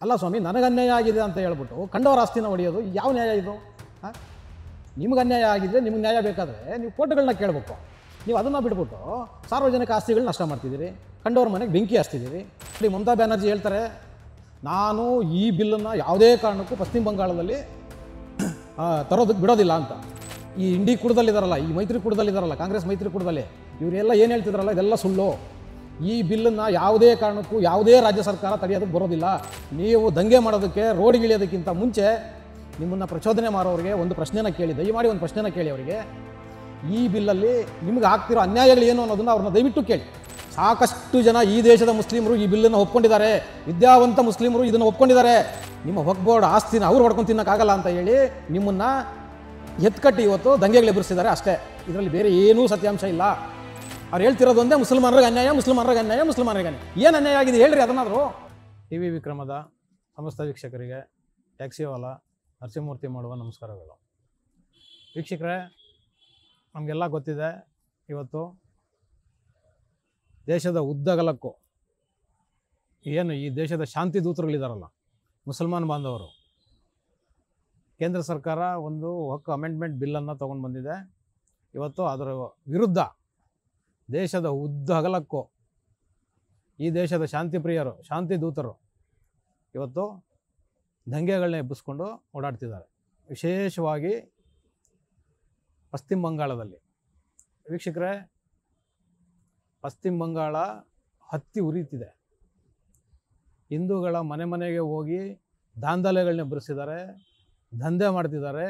ಅಲ್ಲ ಸ್ವಾಮಿ, ನನಗೆ ಅನ್ಯಾಯ ಆಗಿದೆ ಅಂತ ಹೇಳ್ಬಿಟ್ಟು ಕಂಡವರ ಆಸ್ತಿನ ಹೊಡೆಯೋದು ಯಾವ ನ್ಯಾಯ ಇದು? ನಿಮಗೆ ಅನ್ಯಾಯ ಆಗಿದ್ರೆ ನಿಮಗೆ ನ್ಯಾಯ ಬೇಕಾದರೆ ನೀವು ಕೋರ್ಟ್ಗಳನ್ನ ಕೇಳಬೇಕು. ನೀವು ಅದನ್ನು ಬಿಟ್ಬಿಟ್ಟು ಸಾರ್ವಜನಿಕ ಆಸ್ತಿಗಳನ್ನ ನಷ್ಟ ಮಾಡ್ತಿದ್ದೀರಿ, ಕಂಡವ್ರ ಮನೆಗೆ ಬೆಂಕಿ ಹಚ್ತಿದ್ದೀರಿ. ಇಲ್ಲಿ ಮಮತಾ ಬ್ಯಾನರ್ಜಿ ಹೇಳ್ತಾರೆ, ನಾನು ಈ ಬಿಲ್ಲನ್ನು ಯಾವುದೇ ಕಾರಣಕ್ಕೂ ಪಶ್ಚಿಮ ಬಂಗಾಳದಲ್ಲಿ ತರೋದಕ್ಕೆ ಬಿಡೋದಿಲ್ಲ ಅಂತ. ಈ ಇಂಡಿ ಕೂಡದಲ್ಲಿದ್ದಾರಲ್ಲ, ಈ ಮೈತ್ರಿ ಕೂಡದಲ್ಲಿದ್ದಾರಲ್ಲ, ಕಾಂಗ್ರೆಸ್ ಮೈತ್ರಿ ಕೂಡದಲ್ಲಿ ಇವರೆಲ್ಲ ಏನು ಹೇಳ್ತಿದ್ರಲ್ಲ, ಇದೆಲ್ಲ ಸುಳ್ಳು. ಈ ಬಿಲ್ಲನ್ನು ಯಾವುದೇ ಕಾರಣಕ್ಕೂ ಯಾವುದೇ ರಾಜ್ಯ ಸರ್ಕಾರ ತಡೆಯೋದಕ್ಕೆ ಬರೋದಿಲ್ಲ. ನೀವು ದಂಗೆ ಮಾಡೋದಕ್ಕೆ, ರೋಡ್ಗಿಳಿಯೋದಕ್ಕಿಂತ ಮುಂಚೆ ನಿಮ್ಮನ್ನು ಪ್ರಚೋದನೆ ಮಾಡೋರಿಗೆ ಒಂದು ಪ್ರಶ್ನೆನ ಕೇಳಿ, ದಯಮಾಡಿ ಒಂದು ಪ್ರಶ್ನೆನ ಕೇಳಿ ಅವರಿಗೆ. ಈ ಬಿಲ್ಲಲ್ಲಿ ನಿಮ್ಗೆ ಆಗ್ತಿರೋ ಅನ್ಯಾಯಗಳು ಏನು ಅನ್ನೋದನ್ನು ಅವ್ರನ್ನ ದಯವಿಟ್ಟು ಕೇಳಿ. ಸಾಕಷ್ಟು ಜನ ಈ ದೇಶದ ಮುಸ್ಲಿಮರು ಈ ಬಿಲ್ಲನ್ನು ಒಪ್ಕೊಂಡಿದ್ದಾರೆ, ವಿದ್ಯಾವಂತ ಮುಸ್ಲಿಮರು ಇದನ್ನು ಒಪ್ಕೊಂಡಿದ್ದಾರೆ. ನಿಮ್ಮ ವಕ್ಫ್ ಬೋರ್ಡ್ ಆಸ್ತಿನ ಅವ್ರು ಹೊಡ್ಕೊಂಡು ತಿನ್ನೋಕ್ಕಾಗಲ್ಲ ಅಂತ ಹೇಳಿ ನಿಮ್ಮನ್ನು ಎತ್ಕಟ್ಟಿ ಇವತ್ತು ದಂಗೆಗಳು ಎದುರಿಸಿದ್ದಾರೆ ಅಷ್ಟೇ. ಇದರಲ್ಲಿ ಬೇರೆ ಏನೂ ಸತ್ಯಾಂಶ ಇಲ್ಲ. ಅವ್ರು ಹೇಳ್ತಿರೋದು ಒಂದೇ, ಮುಸಲ್ಮಾನರಿಗೆ ಅನ್ಯಾಯ, ಮುಸಲ್ಮಾನರಿಗೆ ಅನ್ಯಾಯ, ಮುಸಲ್ಮಾನರಿಗೆ ಅನ್ಯಾಯ. ಏನು ಅನ್ಯಾಯ ಆಗಿದೆ ಹೇಳ್ರಿ ಅದನ್ನಾದರೂ. ಟಿ ವಿ ವಿಕ್ರಮದ ಸಮಸ್ತ ವೀಕ್ಷಕರಿಗೆ ಟ್ಯಾಕ್ಸಿವಾಲ ನರಸಿಂಹಮೂರ್ತಿ ಮಾಡುವ ನಮಸ್ಕಾರಗಳು. ವೀಕ್ಷಕರೇ, ನಮಗೆಲ್ಲ ಗೊತ್ತಿದೆ, ಇವತ್ತು ದೇಶದ ಉದ್ದಗಲಕ್ಕೂ ಏನು ಈ ದೇಶದ ಶಾಂತಿ ದೂತರುಗಳಿದ್ದಾರಲ್ಲ, ಮುಸಲ್ಮಾನ್ ಬಾಂಧವರು, ಕೇಂದ್ರ ಸರ್ಕಾರ ಒಂದು ವಕ್ಫ್ ಅಮೆಂಡ್ಮೆಂಟ್ ಬಿಲ್ಲನ್ನು ತೊಗೊಂಡು ಬಂದಿದೆ. ಇವತ್ತು ಅದರ ವಿರುದ್ಧ ದೇಶದ ಉದ್ದಗಲಕ್ಕೂ ಈ ದೇಶದ ಶಾಂತಿ ಪ್ರಿಯರು, ಶಾಂತಿ ದೂತರು ಇವತ್ತು ದಂಗೆಗಳನ್ನ ಎಬ್ಬಿಸ್ಕೊಂಡು ಓಡಾಡ್ತಿದ್ದಾರೆ. ವಿಶೇಷವಾಗಿ ಪಶ್ಚಿಮ ಬಂಗಾಳದಲ್ಲಿ. ವೀಕ್ಷಕರೇ, ಪಶ್ಚಿಮ ಬಂಗಾಳ ಹತ್ತಿ ಉರಿತಿದೆ. ಹಿಂದೂಗಳ ಮನೆ ಮನೆಗೆ ಹೋಗಿ ದಾಂಧಲೆಗಳನ್ನ ಎಬ್ಬರಿಸಿದ್ದಾರೆ, ದಂಧೆ ಮಾಡ್ತಿದ್ದಾರೆ,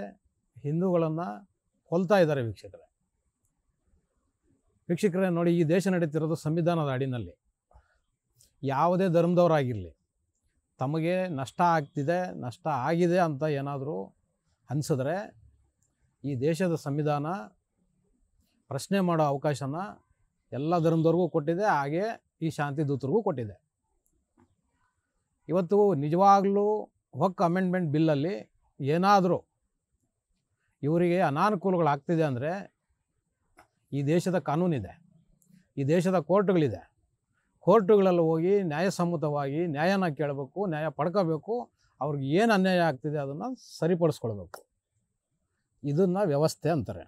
ಹಿಂದೂಗಳನ್ನು ಕೊಲ್ತಾ ಇದ್ದಾರೆ. ವೀಕ್ಷಕರೇ ನೋಡಿ, ಈ ದೇಶ ನಡೀತಿರೋದು ಸಂವಿಧಾನದ ಅಡಿನಲ್ಲಿ. ಯಾವುದೇ ಧರ್ಮದವರಾಗಿರಲಿ, ತಮಗೆ ನಷ್ಟ ಆಗ್ತಿದೆ, ನಷ್ಟ ಆಗಿದೆ ಅಂತ ಏನಾದರೂ ಅನಿಸಿದ್ರೆ ಈ ದೇಶದ ಸಂವಿಧಾನ ಪ್ರಶ್ನೆ ಮಾಡೋ ಅವಕಾಶನ ಎಲ್ಲ ಧರ್ಮದವ್ರಿಗೂ ಕೊಟ್ಟಿದೆ, ಹಾಗೆ ಈ ಶಾಂತಿ ದೂತರಿಗೂ ಕೊಟ್ಟಿದೆ. ಇವತ್ತು ನಿಜವಾಗ್ಲೂ ವಕ್ಫ್ ಅಮೆಂಡ್ಮೆಂಟ್ ಬಿಲ್ಲಲ್ಲಿ ಏನಾದರೂ ಇವರಿಗೆ ಅನಾನುಕೂಲಗಳಾಗ್ತಿದೆ ಅಂದರೆ ಈ ದೇಶದ ಕಾನೂನಿದೆ, ಈ ದೇಶದ ಕೋರ್ಟ್ಗಳಿದೆ. ಕೋರ್ಟುಗಳಲ್ಲಿ ಹೋಗಿ ನ್ಯಾಯಸಮ್ಮತವಾಗಿ ನ್ಯಾಯನ ಕೇಳಬೇಕು, ನ್ಯಾಯ ಪಡ್ಕೋಬೇಕು. ಅವ್ರಿಗೆ ಏನು ಅನ್ಯಾಯ ಆಗ್ತಿದೆ ಅದನ್ನು ಸರಿಪಡಿಸ್ಕೊಳ್ಬೇಕು. ಇದನ್ನು ವ್ಯವಸ್ಥೆ ಅಂತಾರೆ.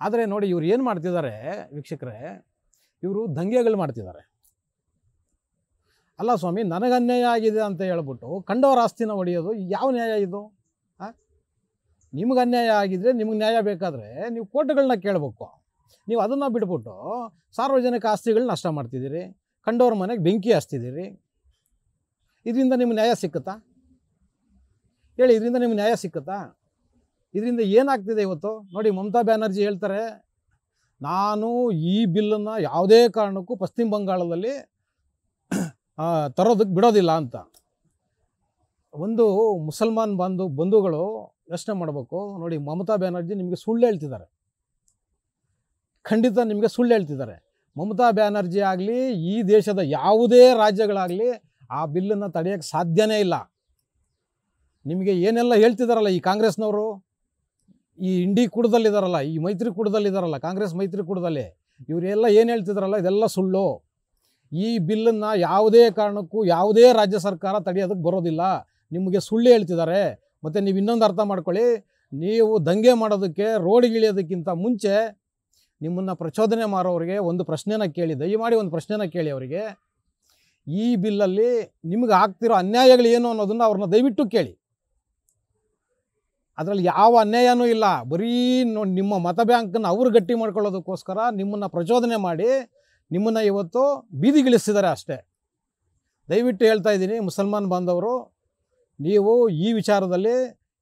ಆದರೆ ನೋಡಿ, ಇವ್ರು ಏನು ಮಾಡ್ತಿದ್ದಾರೆ ವೀಕ್ಷಕರೇ, ಇವರು ದಂಗೆಗಳು ಮಾಡ್ತಿದ್ದಾರೆ. ಅಲ್ಲ ಸ್ವಾಮಿ, ನನಗೆ ಅನ್ಯಾಯ ಆಗಿದೆ ಅಂತ ಹೇಳ್ಬಿಟ್ಟು ಕಂಡವರ ಆಸ್ತಿನ ಹೊಡೆಯೋದು ಯಾವ ನ್ಯಾಯ ಇದು? ನಿಮಗೆ ಅನ್ಯಾಯ ಆಗಿದ್ರೆ ನಿಮಗೆ ನ್ಯಾಯ ಬೇಕಾದರೆ ನೀವು ಕೋರ್ಟ್ಗಳನ್ನ ಕೇಳಬೇಕು. ನೀವು ಅದನ್ನು ಬಿಟ್ಬಿಟ್ಟು ಸಾರ್ವಜನಿಕ ಆಸ್ತಿಗಳನ್ನ ನಷ್ಟ ಮಾಡ್ತಿದ್ದೀರಿ, ಕಂಡವ್ರ ಮನೆಗೆ ಬೆಂಕಿ ಹಚ್ತಿದ್ದೀರಿ. ಇದರಿಂದ ನಿಮ್ಗೆ ನ್ಯಾಯ ಸಿಕ್ಕುತ್ತಾ ಹೇಳಿ? ಇದರಿಂದ ನಿಮ್ಗೆ ನ್ಯಾಯ ಸಿಕ್ಕುತ್ತಾ? ಇದರಿಂದ ಏನಾಗ್ತಿದೆ ಇವತ್ತು ನೋಡಿ, ಮಮತಾ ಬ್ಯಾನರ್ಜಿ ಹೇಳ್ತಾರೆ, ನಾನು ಈ ಬಿಲ್ಲನ್ನು ಯಾವುದೇ ಕಾರಣಕ್ಕೂ ಪಶ್ಚಿಮ ಬಂಗಾಳದಲ್ಲಿ ತರೋದಕ್ಕೆ ಬಿಡೋದಿಲ್ಲ ಅಂತ. ಒಂದು ಮುಸಲ್ಮಾನ್ ಬಂಧುಗಳು ಯೋಚನೆ ಮಾಡಬೇಕು. ನೋಡಿ, ಮಮತಾ ಬ್ಯಾನರ್ಜಿ ನಿಮಗೆ ಸುಳ್ಳು ಹೇಳ್ತಿದ್ದಾರೆ, ಖಂಡಿತ ನಿಮಗೆ ಸುಳ್ಳು ಹೇಳ್ತಿದ್ದಾರೆ. ಮಮತಾ ಬ್ಯಾನರ್ಜಿ ಆಗಲಿ, ಈ ದೇಶದ ಯಾವುದೇ ರಾಜ್ಯಗಳಾಗಲಿ ಆ ಬಿಲ್ಲನ್ನು ತಡೆಯೋಕ್ಕೆ ಸಾಧ್ಯನೇ ಇಲ್ಲ. ನಿಮಗೆ ಏನೆಲ್ಲ ಹೇಳ್ತಿದ್ದಾರಲ್ಲ ಈ ಕಾಂಗ್ರೆಸ್ನವರು, ಈ ಇಂಡಿ ಕೂಡದಲ್ಲಿದ್ದಾರಲ್ಲ, ಈ ಮೈತ್ರಿ ಕೂಡದಲ್ಲಿದ್ದಾರಲ್ಲ, ಕಾಂಗ್ರೆಸ್ ಮೈತ್ರಿ ಕೂಡದಲ್ಲಿ ಇವರೆಲ್ಲ ಏನು ಹೇಳ್ತಿದ್ದಾರಲ್ಲ, ಇದೆಲ್ಲ ಸುಳ್ಳು. ಈ ಬಿಲ್ಲನ್ನು ಯಾವುದೇ ಕಾರಣಕ್ಕೂ ಯಾವುದೇ ರಾಜ್ಯ ಸರ್ಕಾರ ತಡೆಯೋದಕ್ಕೆ ಬರೋದಿಲ್ಲ. ನಿಮಗೆ ಸುಳ್ಳು ಹೇಳ್ತಿದ್ದಾರೆ. ಮತ್ತು ನೀವು ಇನ್ನೊಂದು ಅರ್ಥ ಮಾಡ್ಕೊಳ್ಳಿ, ನೀವು ದಂಗೆ ಮಾಡೋದಕ್ಕೆ, ರೋಡ್ಗಿಳಿಯೋದಕ್ಕಿಂತ ಮುಂಚೆ ನಿಮ್ಮನ್ನು ಪ್ರಚೋದನೆ ಮಾಡೋರಿಗೆ ಒಂದು ಪ್ರಶ್ನೆನ ಕೇಳಿ, ದಯಮಾಡಿ ಒಂದು ಪ್ರಶ್ನೆನ ಕೇಳಿ ಅವರಿಗೆ. ಈ ಬಿಲ್ಲಲ್ಲಿ ನಿಮಗೆ ಆಗ್ತಿರೋ ಅನ್ಯಾಯಗಳು ಏನು ಅನ್ನೋದನ್ನು ಅವ್ರನ್ನ ದಯವಿಟ್ಟು ಕೇಳಿ. ಅದರಲ್ಲಿ ಯಾವ ಅನ್ಯಾಯನೂ ಇಲ್ಲ. ಬರೀ ನಿಮ್ಮ ಮತ ಬ್ಯಾಂಕನ್ನು ಅವರು ಗಟ್ಟಿ ಮಾಡ್ಕೊಳ್ಳೋದಕ್ಕೋಸ್ಕರ ನಿಮ್ಮನ್ನು ಪ್ರಚೋದನೆ ಮಾಡಿ ನಿಮ್ಮನ್ನು ಇವತ್ತು ಬೀದಿಗಿಳಿಸ್ತಿದ್ದಾರೆ ಅಷ್ಟೇ. ದಯವಿಟ್ಟು ಹೇಳ್ತಾ ಇದ್ದೀನಿ, ಮುಸಲ್ಮಾನ್ ಬಾಂಧವರು, ನೀವು ಈ ವಿಚಾರದಲ್ಲಿ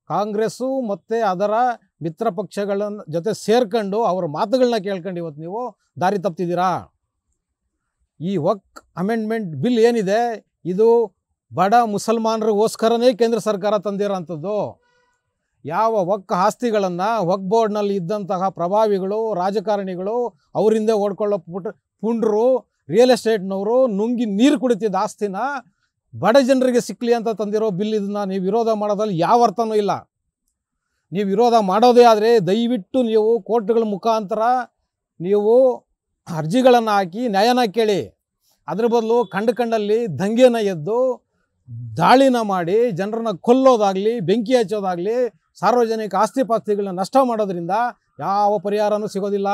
ಕಾಂಗ್ರೆಸ್ಸು ಮತ್ತು ಅದರ ಮಿತ್ರ ಪಕ್ಷಗಳ ಜೊತೆ ಸೇರ್ಕೊಂಡು ಅವರ ಮಾತುಗಳನ್ನ ಕೇಳ್ಕೊಂಡು ಇವತ್ತು ನೀವು ದಾರಿ ತಪ್ಪಿದ್ದೀರಾ. ಈ ವಕ್ಫ್ ಅಮೆಂಡ್ಮೆಂಟ್ ಬಿಲ್ ಏನಿದೆ, ಇದು ಬಡ ಮುಸಲ್ಮಾನರಿಗೋಸ್ಕರನೇ ಕೇಂದ್ರ ಸರ್ಕಾರ ತಂದಿರೋಂಥದ್ದು. ಯಾವ ವಕ್ಫ್ ಆಸ್ತಿಗಳನ್ನು ವಕ್ಫ್ ಬೋರ್ಡ್ನಲ್ಲಿ ಇದ್ದಂತಹ ಪ್ರಭಾವಿಗಳು, ರಾಜಕಾರಣಿಗಳು, ಅವರಿಂದ ಓಡ್ಕೊಳ್ಳೋ ಪುಂಡ್ರು, ರಿಯಲ್ ಎಸ್ಟೇಟ್ನವರು ನುಂಗಿ ನೀರು ಕುಡಿತಿದ್ದ ಆಸ್ತಿನ ಬಡ ಜನರಿಗೆ ಸಿಕ್ಕಲಿ ಅಂತ ತಂದಿರೋ ಬಿಲ್. ಇದನ್ನು ನೀವು ವಿರೋಧ ಮಾಡೋದ್ರಲ್ಲಿ ಯಾವ ಅರ್ಥನೂ ಇಲ್ಲ. ನೀವು ವಿರೋಧ ಮಾಡೋದೇ ಆದರೆ ದಯವಿಟ್ಟು ನೀವು ಕೋರ್ಟ್ಗಳ ಮುಖಾಂತರ ನೀವು ಅರ್ಜಿಗಳನ್ನು ಹಾಕಿ ನ್ಯಾಯನ ಕೇಳಿ. ಅದ್ರ ಬದಲು ಕಂಡಲ್ಲಿ ದಂಗೆನ ಎದ್ದು ದಾಳಿನ ಮಾಡಿ ಜನರನ್ನ ಕೊಲ್ಲೋದಾಗಲಿ, ಬೆಂಕಿ ಹಚ್ಚೋದಾಗಲಿ, ಸಾರ್ವಜನಿಕ ಆಸ್ತಿ ಪಾಸ್ತಿಗಳನ್ನ ನಷ್ಟ ಮಾಡೋದ್ರಿಂದ ಯಾವ ಪರಿಹಾರನೂ ಸಿಗೋದಿಲ್ಲ.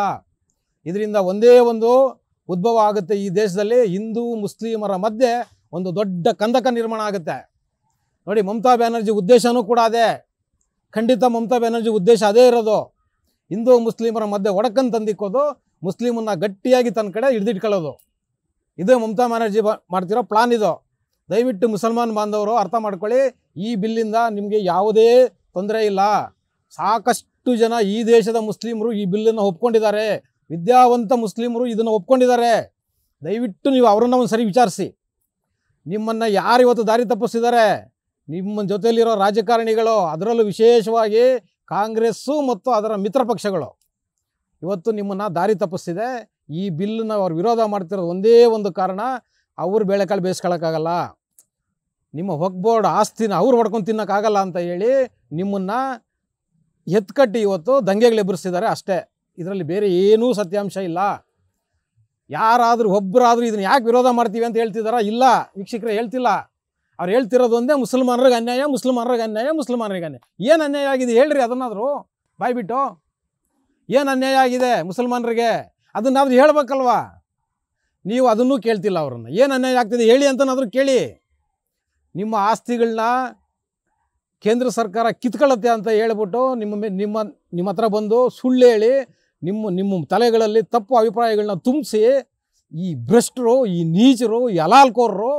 ಇದರಿಂದ ಒಂದೇ ಒಂದು ಉದ್ಭವ ಆಗುತ್ತೆ, ಈ ದೇಶದಲ್ಲಿ ಹಿಂದೂ ಮುಸ್ಲಿಮರ ಮಧ್ಯೆ ಒಂದು ದೊಡ್ಡ ಕಂದಕ ನಿರ್ಮಾಣ ಆಗುತ್ತೆ. ನೋಡಿ, ಮಮತಾ ಬ್ಯಾನರ್ಜಿ ಉದ್ದೇಶನೂ ಕೂಡ ಅದೇ. ಖಂಡಿತ ಮಮತಾ ಬ್ಯಾನರ್ಜಿ ಉದ್ದೇಶ ಅದೇ ಇರೋದು. ಹಿಂದೂ ಮುಸ್ಲಿಮರ ಮಧ್ಯೆ ಒಡಕನ್ನು ತಂದಿಕ್ಕೋದು, ಮುಸ್ಲಿಮನ್ನ ಗಟ್ಟಿಯಾಗಿ ತನ್ನ ಕಡೆ ಹಿಡಿದಿಟ್ಕೊಳ್ಳೋದು. ಇದು ಮಮತಾ ಬ್ಯಾನರ್ಜಿ ಮಾಡ್ತಿರೋ ಪ್ಲಾನ್. ಇದು ದಯವಿಟ್ಟು ಮುಸಲ್ಮಾನ್ ಬಾಂಧವರು ಅರ್ಥ ಮಾಡ್ಕೊಳ್ಳಿ. ಈ ಬಿಲ್ಲಿಂದ ನಿಮಗೆ ಯಾವುದೇ ತೊಂದರೆ ಇಲ್ಲ. ಸಾಕಷ್ಟು ಜನ ಈ ದೇಶದ ಮುಸ್ಲಿಮರು ಈ ಬಿಲ್ಲನ್ನು ಒಪ್ಕೊಂಡಿದ್ದಾರೆ. ವಿದ್ಯಾವಂತ ಮುಸ್ಲಿಮರು ಇದನ್ನು ಒಪ್ಕೊಂಡಿದ್ದಾರೆ. ದಯವಿಟ್ಟು ನೀವು ಅವರನ್ನು ಒಂದು ಸರಿ ವಿಚಾರಿಸಿ. ನಿಮ್ಮನ್ನು ಯಾರು ಇವತ್ತು ದಾರಿ ತಪ್ಪಿಸಿದ್ದಾರೆ? ನಿಮ್ಮ ಜೊತೆಯಲ್ಲಿರೋ ರಾಜಕಾರಣಿಗಳು, ಅದರಲ್ಲೂ ವಿಶೇಷವಾಗಿ ಕಾಂಗ್ರೆಸ್ಸು ಮತ್ತು ಅದರ ಮಿತ್ರ ಪಕ್ಷಗಳು ಇವತ್ತು ನಿಮ್ಮನ್ನು ದಾರಿ ತಪ್ಪಿಸ್ತಿದೆ. ಈ ಬಿಲ್ಲನ್ನ ಅವ್ರು ವಿರೋಧ ಮಾಡ್ತಿರೋದು ಒಂದೇ ಒಂದು ಕಾರಣ, ಅವ್ರು ಬೇಳೆಕಾಳು ಬೇಯಿಸ್ಕೊಳ್ಳೋಕ್ಕಾಗಲ್ಲ, ನಿಮ್ಮ ವಕ್ಫ್ ಬೋರ್ಡ್ ಆಸ್ತಿನ ಅವ್ರು ಹೊಡ್ಕೊಂಡು ತಿನ್ನೋಕ್ಕಾಗಲ್ಲ ಅಂತ ಹೇಳಿ ನಿಮ್ಮನ್ನು ಎತ್ಕಟ್ಟಿ ಇವತ್ತು ದಂಗೆಗಳು ಎಬ್ಬರಿಸ್ತಿದ್ದಾರೆ ಅಷ್ಟೇ. ಇದರಲ್ಲಿ ಬೇರೆ ಏನೂ ಸತ್ಯಾಂಶ ಇಲ್ಲ. ಯಾರಾದರೂ ಒಬ್ಬರಾದರೂ ಇದನ್ನು ಯಾಕೆ ವಿರೋಧ ಮಾಡ್ತೀವಿ ಅಂತ ಹೇಳ್ತಿದ್ದಾರಾ? ಇಲ್ಲ ವೀಕ್ಷಕರೇ, ಹೇಳ್ತಿಲ್ಲ. ಅವ್ರು ಹೇಳ್ತಿರೋದು ಒಂದೇ, ಮುಸಲ್ಮಾನರಿಗೆ ಅನ್ಯಾಯ, ಮುಸಲ್ಮಾನರಿಗೆ ಅನ್ಯಾಯ, ಮುಸಲ್ಮಾನರಿಗೆ ಅನ್ಯಾಯ. ಏನು ಅನ್ಯಾಯ ಆಗಿದೆ ಹೇಳ್ರಿ ಅದನ್ನಾದರೂ ಬಾಯ್ಬಿಟ್ಟು. ಏನು ಅನ್ಯಾಯ ಆಗಿದೆ ಮುಸಲ್ಮಾನರಿಗೆ ಅದನ್ನಾದರೂ ಹೇಳ್ಬೇಕಲ್ವಾ? ನೀವು ಅದನ್ನೂ ಕೇಳ್ತಿಲ್ಲ. ಅವ್ರನ್ನ ಏನು ಅನ್ಯಾಯ ಆಗ್ತಿದೆ ಹೇಳಿ ಅಂತನಾದರೂ ಕೇಳಿ. ನಿಮ್ಮ ಆಸ್ತಿಗಳನ್ನ ಕೇಂದ್ರ ಸರ್ಕಾರ ಕಿತ್ಕೊಳ್ಳುತ್ತೆ ಅಂತ ಹೇಳ್ಬಿಟ್ಟು ನಿಮ್ಮ ಹತ್ರ ಬಂದು ಸುಳ್ಳು ಹೇಳಿ ನಿಮ್ಮ ತಲೆಗಳಲ್ಲಿ ತಪ್ಪು ಅಭಿಪ್ರಾಯಗಳನ್ನ ತುಂಬಿಸಿ ಈ ಭ್ರಷ್ಟರು, ಈ ನೀಚರು, ಈ ಹಲಾಲ್ಕೋರರು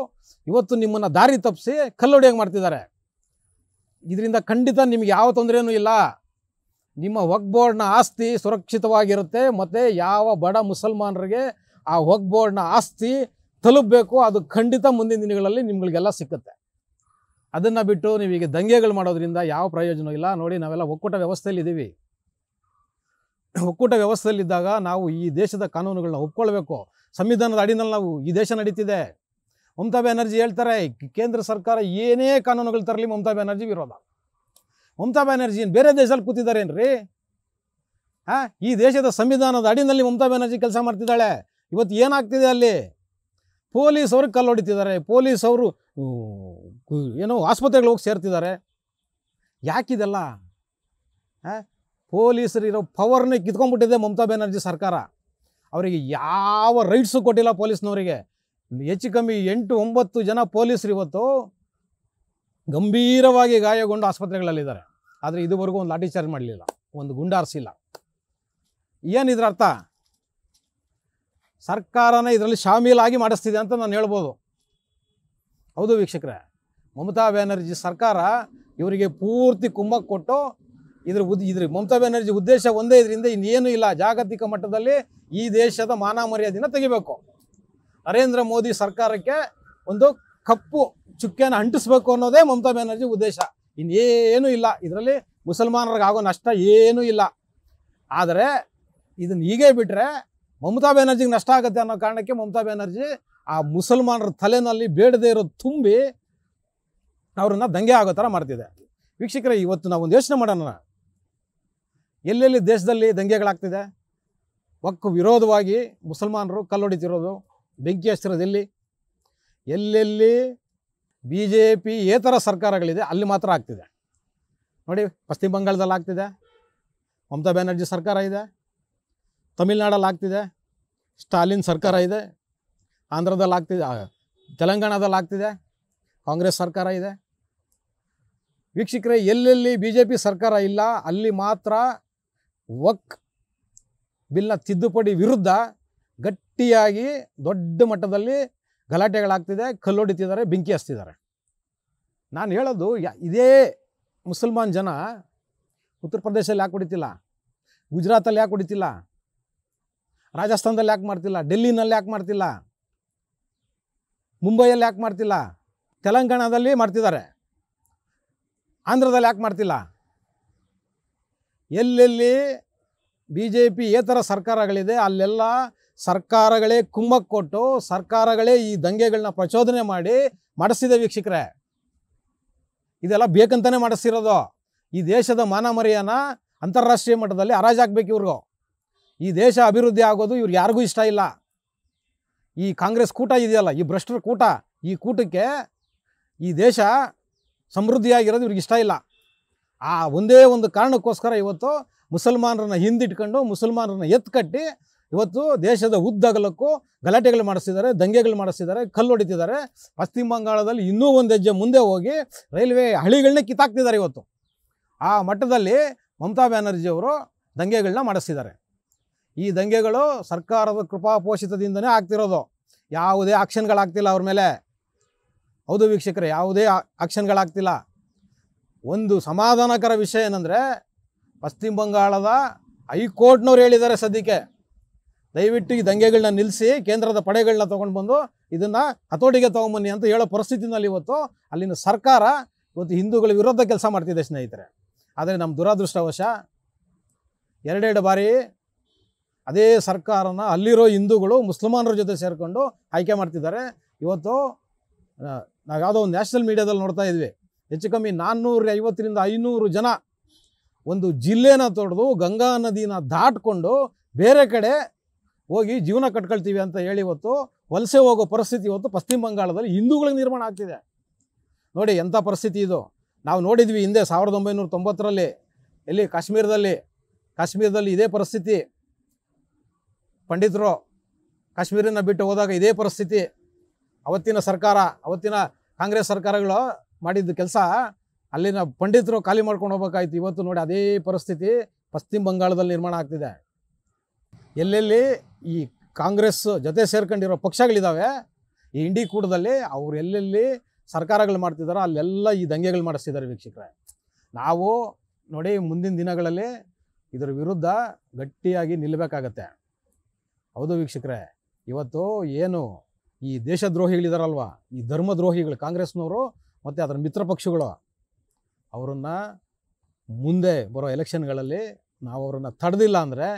ಇವತ್ತು ನಿಮ್ಮನ್ನು ದಾರಿ ತಪ್ಪಿಸಿ ಕಲ್ಲೊಡೆಯಾಗಿ ಮಾಡ್ತಿದ್ದಾರೆ. ಇದರಿಂದ ಖಂಡಿತ ನಿಮಗೆ ಯಾವ ತೊಂದರೆಯೂ ಇಲ್ಲ. ನಿಮ್ಮ ವಕ್ಫ್ ಬೋರ್ಡ್ನ ಆಸ್ತಿ ಸುರಕ್ಷಿತವಾಗಿರುತ್ತೆ. ಮತ್ತು ಯಾವ ಬಡ ಮುಸಲ್ಮಾನರಿಗೆ ಆ ವಕ್ಫ್ ಬೋರ್ಡ್ನ ಆಸ್ತಿ ತಲುಪಬೇಕು, ಅದು ಖಂಡಿತ ಮುಂದಿನ ದಿನಗಳಲ್ಲಿ ನಿಮ್ಗಳಿಗೆಲ್ಲ ಸಿಕ್ಕುತ್ತೆ. ಅದನ್ನು ಬಿಟ್ಟು ನೀವೀಗ ದಂಗೆಗಳು ಮಾಡೋದ್ರಿಂದ ಯಾವ ಪ್ರಯೋಜನ ಇಲ್ಲ. ನೋಡಿ, ನಾವೆಲ್ಲ ಒಕ್ಕೂಟ ವ್ಯವಸ್ಥೆಯಲ್ಲಿ ಇದ್ದೀವಿ. ಒಕ್ಕೂಟ ವ್ಯವಸ್ಥೆಯಲ್ಲಿದ್ದಾಗ ನಾವು ಈ ದೇಶದ ಕಾನೂನುಗಳನ್ನ ಒಪ್ಕೊಳ್ಬೇಕು. ಸಂವಿಧಾನದ ಅಡಿನಲ್ಲಿ ನಾವು ಈ ದೇಶ ನಡೀತಿದೆ. ಮಮತಾ ಬ್ಯಾನರ್ಜಿ ಹೇಳ್ತಾರೆ ಕೇಂದ್ರ ಸರ್ಕಾರ ಏನೇ ಕಾನೂನುಗಳು ತರಲಿ ಮಮತಾ ಬ್ಯಾನರ್ಜಿ ವಿರೋಧ. ಮಮತಾ ಬ್ಯಾನರ್ಜಿ ಏನು ಬೇರೆ ದೇಶದಲ್ಲಿ ಕೂತಿದ್ದಾರೇನ್ರಿ? ಈ ದೇಶದ ಸಂವಿಧಾನದ ಅಡಿನಲ್ಲಿ ಮಮತಾ ಬ್ಯಾನರ್ಜಿ ಕೆಲಸ ಮಾಡ್ತಿದ್ದಾಳೆ. ಇವತ್ತು ಏನಾಗ್ತಿದೆ ಅಲ್ಲಿ? ಪೊಲೀಸವ್ರಿಗೆ ಕಲ್ಲು ಹೊಡಿತಿದ್ದಾರೆ, ಪೊಲೀಸವರು ಏನೋ ಆಸ್ಪತ್ರೆಗಳಿಗೆ ಹೋಗಿ ಸೇರ್ತಿದ್ದಾರೆ. ಯಾಕಿದೆಲ್ಲ? ಪೊಲೀಸರಿರೋ ಪವರ್ನೇ ಕಿತ್ಕೊಂಡ್ಬಿಟ್ಟಿದೆ ಮಮತಾ ಬ್ಯಾನರ್ಜಿ ಸರ್ಕಾರ. ಅವರಿಗೆ ಯಾವ ರೈಟ್ಸು ಕೊಟ್ಟಿಲ್ಲ ಪೊಲೀಸ್ನವರಿಗೆ. ಹೆಚ್ಚು ಕಮ್ಮಿ 8-9 ಜನ ಪೊಲೀಸರು ಇವತ್ತು ಗಂಭೀರವಾಗಿ ಗಾಯಗೊಂಡು ಆಸ್ಪತ್ರೆಗಳಲ್ಲಿದ್ದಾರೆ. ಆದರೆ ಇದುವರೆಗೂ ಒಂದು ಲಾಠಿ ಚಾರ್ಜ್ ಮಾಡಲಿಲ್ಲ, ಒಂದು ಗುಂಡಾರಿಸಿಲ್ಲ. ಏನಿದ್ರ ಅರ್ಥ? ಸರ್ಕಾರನೇ ಇದರಲ್ಲಿ ಶಾಮೀಲಾಗಿ ಮಾಡಿಸ್ತಿದೆ ಅಂತ ನಾನು ಹೇಳ್ಬೋದು. ಹೌದು ವೀಕ್ಷಕರೇ, ಮಮತಾ ಬ್ಯಾನರ್ಜಿ ಸರ್ಕಾರ ಇವರಿಗೆ ಪೂರ್ತಿ ಕುಮ್ಮಕ್ಕು ಕೊಟ್ಟು ಇದ್ರ ಮಮತಾ ಬ್ಯಾನರ್ಜಿ ಉದ್ದೇಶ ಒಂದೇ, ಇದರಿಂದ ಇನ್ನೇನು ಇಲ್ಲ. ಜಾಗತಿಕ ಮಟ್ಟದಲ್ಲಿ ಈ ದೇಶದ ಮಾನ ಮರ್ಯಾದೆನ ತೆಗಿಬೇಕು. ನರೇಂದ್ರ ಮೋದಿ ಸರ್ಕಾರಕ್ಕೆ ಒಂದು ಕಪ್ಪು ಚುಕ್ಕೆಯನ್ನು ಅಂಟಿಸ್ಬೇಕು ಅನ್ನೋದೇ ಮಮತಾ ಬ್ಯಾನರ್ಜಿ ಉದ್ದೇಶ. ಇನ್ನೇನೂ ಇಲ್ಲ. ಇದರಲ್ಲಿ ಮುಸಲ್ಮಾನರಿಗಾಗೋ ನಷ್ಟ ಏನೂ ಇಲ್ಲ. ಆದರೆ ಇದನ್ನು ಹೀಗೆ ಬಿಟ್ಟರೆ ಮಮತಾ ಬ್ಯಾನರ್ಜಿಗೆ ನಷ್ಟ ಆಗುತ್ತೆ ಅನ್ನೋ ಕಾರಣಕ್ಕೆ ಮಮತಾ ಬ್ಯಾನರ್ಜಿ ಆ ಮುಸಲ್ಮಾನರ ತಲೆನಲ್ಲಿ ಬೇಡದೇ ಇರೋದು ತುಂಬಿ ಅವ್ರನ್ನ ದಂಗೆ ಆಗೋ ಥರ ಮಾಡ್ತಿದೆ. ವೀಕ್ಷಕರೇ, ಇವತ್ತು ನಾವು ಒಂದು ಯೋಚನೆ ಮಾಡೋಣ. ಎಲ್ಲೆಲ್ಲಿ ದೇಶದಲ್ಲಿ ದಂಗೆಗಳಾಗ್ತಿದೆ, ವಕ್ಫ್ ವಿರೋಧವಾಗಿ ಮುಸಲ್ಮಾನರು ಕಲ್ಲೊಡಿತಿರೋದು, ಬೆಂಕಿ ಹಚ್ತಿರೋದು ಎಲ್ಲೆಲ್ಲಿ BJP ಏತರ ಸರ್ಕಾರಗಳಿದೆ ಅಲ್ಲಿ ಮಾತ್ರ ಆಗ್ತಿದೆ. ನೋಡಿ, ಪಶ್ಚಿಮ ಬಂಗಾಳದಲ್ಲಿ ಆಗ್ತಿದೆ, ಮಮತಾ ಬ್ಯಾನರ್ಜಿ ಸರ್ಕಾರ ಇದೆ. ತಮಿಳ್ನಾಡಲ್ಲಿ ಆಗ್ತಿದೆ, ಸ್ಟಾಲಿನ್ ಸರ್ಕಾರ ಇದೆ. ಆಂಧ್ರದಲ್ಲಿ ಆಗ್ತಿದೆ, ತೆಲಂಗಾಣದಲ್ಲಿ ಆಗ್ತಿದೆ, ಕಾಂಗ್ರೆಸ್ ಸರ್ಕಾರ ಇದೆ. ವೀಕ್ಷಕರೇ, ಎಲ್ಲೆಲ್ಲಿ BJP ಸರ್ಕಾರ ಇಲ್ಲ ಅಲ್ಲಿ ಮಾತ್ರ ವಕ್ಫ್ ಬಿಲ್ನ ತಿದ್ದುಪಡಿ ವಿರುದ್ಧ ಗಟ್ಟಿಯಾಗಿ ದೊಡ್ಡ ಮಟ್ಟದಲ್ಲಿ ಗಲಾಟೆಗಳಾಗ್ತಿದೆ, ಕಲ್ಲೊಡಿತಿದ್ದಾರೆ, ಬೆಂಕಿ ಹಚ್ತಿದ್ದಾರೆ. ನಾನು ಹೇಳೋದು, ಇದೇ ಮುಸಲ್ಮಾನ್ ಜನ ಉತ್ತರ ಪ್ರದೇಶದಲ್ಲಿ ಯಾಕೆ ಹೊಡಿತಿಲ್ಲ, ಗುಜರಾತಲ್ಲಿ ಯಾಕೆ ಹೊಡಿತಿಲ್ಲ, ರಾಜಸ್ಥಾನದಲ್ಲಿ ಯಾಕೆ ಮಾಡ್ತಿಲ್ಲ, ಡೆಲ್ಲಿನಲ್ಲಿ ಯಾಕೆ ಮಾಡ್ತಿಲ್ಲ, ಮುಂಬೈಯಲ್ಲಿ ಯಾಕೆ ಮಾಡ್ತಿಲ್ಲ, ತೆಲಂಗಾಣದಲ್ಲಿ ಮಾಡ್ತಿದ್ದಾರೆ, ಆಂಧ್ರದಲ್ಲಿ ಯಾಕೆ ಮಾಡ್ತಿಲ್ಲ? ಎಲ್ಲೆಲ್ಲಿ BJP ಏತರ ಸರ್ಕಾರಗಳಿದೆ ಅಲ್ಲೆಲ್ಲ ಸರ್ಕಾರಗಳೇ ಕುಮ್ಮಕ್ಕು ಕೊಟ್ಟು, ಸರ್ಕಾರಗಳೇ ಈ ದಂಗೆಗಳನ್ನ ಪ್ರಚೋದನೆ ಮಾಡಿಸಿದೆ. ವೀಕ್ಷಕರೇ, ಇದೆಲ್ಲ ಬೇಕಂತಾನೆ ಮಾಡಿಸಿರೋದು. ಈ ದೇಶದ ಮಾನ ಮರ್ಯಾದೆನ ಅಂತಾರಾಷ್ಟ್ರೀಯ ಮಟ್ಟದಲ್ಲಿ ಹರಾಜಾಗಬೇಕು ಇವ್ರಿಗೂ. ಈ ದೇಶ ಅಭಿವೃದ್ಧಿ ಆಗೋದು ಇವ್ರಿಗೆ ಯಾರಿಗೂ ಇಷ್ಟ ಇಲ್ಲ. ಈ ಕಾಂಗ್ರೆಸ್ ಕೂಟ ಇದೆಯಲ್ಲ, ಈ ಭ್ರಷ್ಟರ ಕೂಟ, ಈ ಕೂಟಕ್ಕೆ ಈ ದೇಶ ಸಮೃದ್ಧಿಯಾಗಿರೋದು ಇವ್ರಿಗೆ ಇಷ್ಟ ಇಲ್ಲ. ಆ ಒಂದೇ ಒಂದು ಕಾರಣಕ್ಕೋಸ್ಕರ ಇವತ್ತು ಮುಸಲ್ಮಾನರನ್ನ ಹಿಂದಿಟ್ಕೊಂಡು ಮುಸಲ್ಮಾನರನ್ನ ಎತ್ಕಟ್ಟಿ ಇವತ್ತು ದೇಶದ ಉದ್ದಗಲಕ್ಕೂ ಗಲಾಟೆಗಳು ಮಾಡಿಸ್ತಿದ್ದಾರೆ, ದಂಗೆಗಳು ಮಾಡಿಸ್ತಿದ್ದಾರೆ, ಕಲ್ಲು ಹೊಡಿತಿದ್ದಾರೆ. ಪಶ್ಚಿಮ ಬಂಗಾಳದಲ್ಲಿ ಇನ್ನೂ ಒಂದು ಹೆಜ್ಜೆ ಮುಂದೆ ಹೋಗಿ ರೈಲ್ವೆ ಹಳಿಗಳನ್ನೇ ಕಿತ್ತಾಕ್ತಿದ್ದಾರೆ ಇವತ್ತು. ಆ ಮಟ್ಟದಲ್ಲಿ ಮಮತಾ ಬ್ಯಾನರ್ಜಿಯವರು ದಂಗೆಗಳನ್ನ ಮಾಡಿಸ್ತಿದ್ದಾರೆ. ಈ ದಂಗೆಗಳು ಸರ್ಕಾರದ ಕೃಪಾಪೋಷಿತದಿಂದನೇ ಆಗ್ತಿರೋದು. ಯಾವುದೇ ಆಕ್ಷನ್ಗಳಾಗ್ತಿಲ್ಲ ಅವ್ರ ಮೇಲೆ. ಹೌದು ವೀಕ್ಷಕರೇ, ಯಾವುದೇ ಆಕ್ಷನ್ಗಳಾಗ್ತಿಲ್ಲ. ಒಂದು ಸಮಾಧಾನಕರ ವಿಷಯ ಏನಂದರೆ, ಪಶ್ಚಿಮ ಬಂಗಾಳದ ಹೈಕೋರ್ಟ್ನವ್ರು ಹೇಳಿದ್ದಾರೆ ಸದ್ಯಕ್ಕೆ, ದಯವಿಟ್ಟು ಈ ದಂಗೆಗಳನ್ನ ನಿಲ್ಲಿಸಿ ಕೇಂದ್ರದ ಪಡೆಗಳನ್ನ ತೊಗೊಂಡು ಬಂದು ಇದನ್ನು ಹತೋಟಿಗೆ ತೊಗೊಂಬನ್ನಿ ಅಂತ ಹೇಳೋ ಪರಿಸ್ಥಿತಿನಲ್ಲಿ ಇವತ್ತು ಅಲ್ಲಿನ ಸರ್ಕಾರ ಇವತ್ತು ಹಿಂದೂಗಳ ವಿರುದ್ಧ ಕೆಲಸ ಮಾಡ್ತಿದೆ ಸ್ನೇಹಿತರೆ. ಆದರೆ ನಮ್ಮ ದುರಾದೃಷ್ಟವಶ ಎರಡೆರಡು ಬಾರಿ ಅದೇ ಸರ್ಕಾರನ ಅಲ್ಲಿರೋ ಹಿಂದೂಗಳು ಮುಸಲ್ಮಾನರ ಜೊತೆ ಸೇರಿಕೊಂಡು ಆಯ್ಕೆ ಮಾಡ್ತಿದ್ದಾರೆ. ಇವತ್ತು ನಾವು ಯಾವುದೋ ಒಂದು ನ್ಯಾಷನಲ್ ಮೀಡಿಯಾದಲ್ಲಿ ನೋಡ್ತಾ ಇದ್ವಿ, ಹೆಚ್ಚು ಕಮ್ಮಿ 450ರಿಂದ 500 ಜನ ಒಂದು ಜಿಲ್ಲೆನ ತೊಡೆದು ಗಂಗಾ ನದಿನ ದಾಟ್ಕೊಂಡು ಬೇರೆ ಕಡೆ ಹೋಗಿ ಜೀವನ ಕಟ್ಕೊಳ್ತೀವಿ ಅಂತ ಹೇಳಿ ಇವತ್ತು ವಲಸೆ ಹೋಗೋ ಪರಿಸ್ಥಿತಿ ಇವತ್ತು ಪಶ್ಚಿಮ ಬಂಗಾಳದಲ್ಲಿ ಹಿಂದೂಗಳಿಗೆ ನಿರ್ಮಾಣ ಆಗ್ತಿದೆ. ನೋಡಿ ಎಂಥ ಪರಿಸ್ಥಿತಿ ಇದು. ನಾವು ನೋಡಿದ್ವಿ ಹಿಂದೆ 1990ರಲ್ಲಿ ಎಲ್ಲಿ ಕಾಶ್ಮೀರದಲ್ಲಿ ಇದೇ ಪರಿಸ್ಥಿತಿ. ಪಂಡಿತರು ಕಾಶ್ಮೀರನ ಬಿಟ್ಟು ಹೋದಾಗ ಇದೇ ಪರಿಸ್ಥಿತಿ. ಅವತ್ತಿನ ಸರ್ಕಾರ, ಅವತ್ತಿನ ಕಾಂಗ್ರೆಸ್ ಸರ್ಕಾರಗಳು ಮಾಡಿದ ಕೆಲಸ, ಅಲ್ಲಿನ ಪಂಡಿತರು ಖಾಲಿ ಮಾಡ್ಕೊಂಡು ಹೋಗ್ಬೇಕಾಯ್ತು. ಇವತ್ತು ನೋಡಿ ಅದೇ ಪರಿಸ್ಥಿತಿ ಪಶ್ಚಿಮ ಬಂಗಾಳದಲ್ಲಿ ನಿರ್ಮಾಣ ಆಗ್ತಿದೆ. ಎಲ್ಲೆಲ್ಲಿ ಈ ಕಾಂಗ್ರೆಸ್ ಜೊತೆ ಸೇರ್ಕೊಂಡಿರೋ ಪಕ್ಷಗಳಿದ್ದಾವೆ ಈ ಇಂಡಿ ಕೂಟದಲ್ಲಿ, ಅವ್ರು ಎಲ್ಲೆಲ್ಲಿ ಸರ್ಕಾರಗಳು ಮಾಡ್ತಿದ್ದಾರೋ ಅಲ್ಲೆಲ್ಲ ಈ ದಂಗೆಗಳು ಮಾಡಿಸ್ತಿದ್ದಾರೆ ವೀಕ್ಷಕರೇ. ನಾವು ನೋಡಿ ಮುಂದಿನ ದಿನಗಳಲ್ಲಿ ಇದರ ವಿರುದ್ಧ ಗಟ್ಟಿಯಾಗಿ ನಿಲ್ಲಬೇಕಾಗತ್ತೆ. ಹೌದು ವೀಕ್ಷಕರೇ, ಇವತ್ತು ಏನು ಈ ದೇಶದ್ರೋಹಿಗಳಿದಾರಲ್ವ, ಈ ಧರ್ಮದ್ರೋಹಿಗಳು ಕಾಂಗ್ರೆಸ್ನವರು ಮತ್ತು ಅದರ ಮಿತ್ರ ಪಕ್ಷಗಳು, ಅವರನ್ನು ಮುಂದೆ ಬರೋ ಎಲೆಕ್ಷನ್ಗಳಲ್ಲಿ ನಾವು ಅವರನ್ನು ತಡೆದಿಲ್ಲ ಅಂದರೆ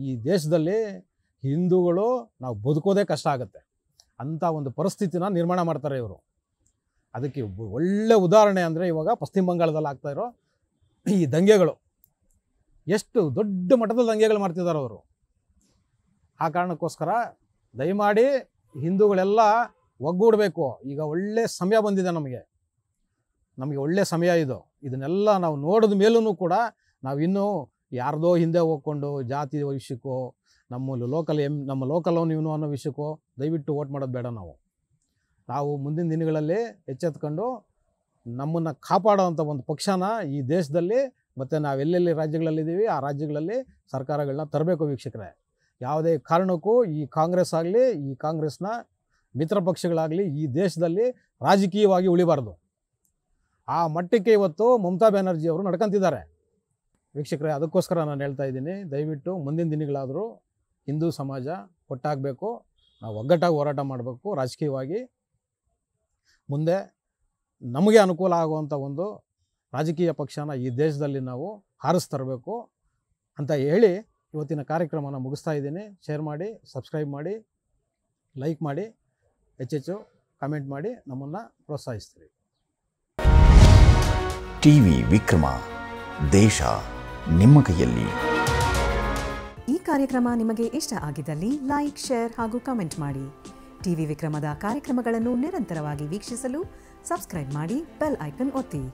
ಈ ದೇಶದಲ್ಲಿ ಹಿಂದೂಗಳು ನಾವು ಬದುಕೋದೇ ಕಷ್ಟ ಆಗುತ್ತೆ. ಅಂಥ ಒಂದು ಪರಿಸ್ಥಿತಿನ ನಿರ್ಮಾಣ ಮಾಡ್ತಾರೆ ಇವರು. ಅದಕ್ಕೆ ಒಳ್ಳೆ ಉದಾಹರಣೆ ಅಂದರೆ ಇವಾಗ ಪಶ್ಚಿಮ ಬಂಗಾಳದಲ್ಲಿ ಆಗ್ತಾ ಇರೋ ಈ ದಂಗೆಗಳು. ಎಷ್ಟು ದೊಡ್ಡ ಮಟ್ಟದ ದಂಗೆಗಳು ಮಾಡ್ತಿದ್ದಾರೆ ಅವರು. ಆ ಕಾರಣಕ್ಕೋಸ್ಕರ ದಯಮಾಡಿ ಹಿಂದೂಗಳೆಲ್ಲ ಒಗ್ಗೂಡಬೇಕು. ಈಗ ಒಳ್ಳೆ ಸಮಯ ಬಂದಿದೆ ನಮಗೆ ಒಳ್ಳೆ ಸಮಯ ಇದು. ಇದನ್ನೆಲ್ಲ ನಾವು ನೋಡಿದ ಮೇಲೂ ಕೂಡ ನಾವು ಇನ್ನೂ ಯಾರ್ದೋ ಹಿಂದೆ ಹೋಗ್ಕೊಂಡು ಜಾತಿ ವಿಷಯಕ್ಕೋ ನಮ್ಮ ಲೋಕಲ್ ಇವನು ಅನ್ನೋ ವಿಷಯಕ್ಕೋ ದಯವಿಟ್ಟು ವೋಟ್ ಮಾಡೋದು ಬೇಡ. ನಾವು ಮುಂದಿನ ದಿನಗಳಲ್ಲಿ ಎಚ್ಚೆತ್ಕೊಂಡು ನಮ್ಮನ್ನು ಕಾಪಾಡೋವಂಥ ಒಂದು ಪಕ್ಷನ ಈ ದೇಶದಲ್ಲಿ ಮತ್ತು ನಾವೆಲ್ಲೆಲ್ಲಿ ರಾಜ್ಯಗಳಲ್ಲಿದ್ದೀವಿ ಆ ರಾಜ್ಯಗಳಲ್ಲಿ ಸರ್ಕಾರಗಳನ್ನ ತರಬೇಕು ವೀಕ್ಷಕರೇ. ಯಾವುದೇ ಕಾರಣಕ್ಕೂ ಈ ಕಾಂಗ್ರೆಸ್ ಆಗಲಿ, ಈ ಕಾಂಗ್ರೆಸ್ನ ಮಿತ್ರ ಪಕ್ಷಗಳಾಗಲಿ ಈ ದೇಶದಲ್ಲಿ ರಾಜಕೀಯವಾಗಿ ಉಳಿಬಾರ್ದು. ಆ ಮಟ್ಟಕ್ಕೆ ಇವತ್ತು ಮಮತಾ ಬ್ಯಾನರ್ಜಿ ಅವರು ನಡ್ಕೊಂತಿದ್ದಾರೆ ವೀಕ್ಷಕರೇ. ಅದಕ್ಕೋಸ್ಕರ ನಾನು ಹೇಳ್ತಾ ಇದ್ದೀನಿ, ದಯವಿಟ್ಟು ಮುಂದಿನ ದಿನಗಳಾದರೂ ಹಿಂದೂ ಸಮಾಜ ಒಟ್ಟಾಗಬೇಕು, ನಾವು ಒಗ್ಗಟ್ಟಾಗಿ ಹೋರಾಟ ಮಾಡಬೇಕು. ರಾಜಕೀಯವಾಗಿ ಮುಂದೆ ನಮಗೆ ಅನುಕೂಲ ಆಗುವಂಥ ಒಂದು ರಾಜಕೀಯ ಪಕ್ಷನ ಈ ದೇಶದಲ್ಲಿ ನಾವು ಹಾರಿಸ್ತರಬೇಕು ಅಂತ ಹೇಳಿ ಇವತ್ತಿನ ಕಾರ್ಯಕ್ರಮನ ಮುಗಿಸ್ತಾ ಇದ್ದೀನಿ. ಶೇರ್ ಮಾಡಿ, ಸಬ್ಸ್ಕ್ರೈಬ್ ಮಾಡಿ, ಲೈಕ್ ಮಾಡಿ, ಹೆಚ್ಚೆಚ್ಚು ಕಮೆಂಟ್ ಮಾಡಿ ನಮ್ಮನ್ನು ಪ್ರೋತ್ಸಾಹಿಸ್ತೀವಿ. ಟಿವಿ ವಿಕ್ರಮ, ದೇಶ ನಿಮ್ಮ ಕೈಯಲ್ಲಿ. ಈ ಕಾರ್ಯಕ್ರಮ ನಿಮಗೆ ಇಷ್ಟ ಆಗಿದ್ದಲ್ಲಿ ಲೈಕ್, ಶೇರ್ ಹಾಗೂ ಕಮೆಂಟ್ ಮಾಡಿ. ಟಿವಿ ವಿಕ್ರಮದ ಕಾರ್ಯಕ್ರಮಗಳನ್ನು ನಿರಂತರವಾಗಿ ವೀಕ್ಷಿಸಲು ಸಬ್ಸ್ಕ್ರೈಬ್ ಮಾಡಿ, ಬೆಲ್ ಐಕನ್ ಒತ್ತಿ.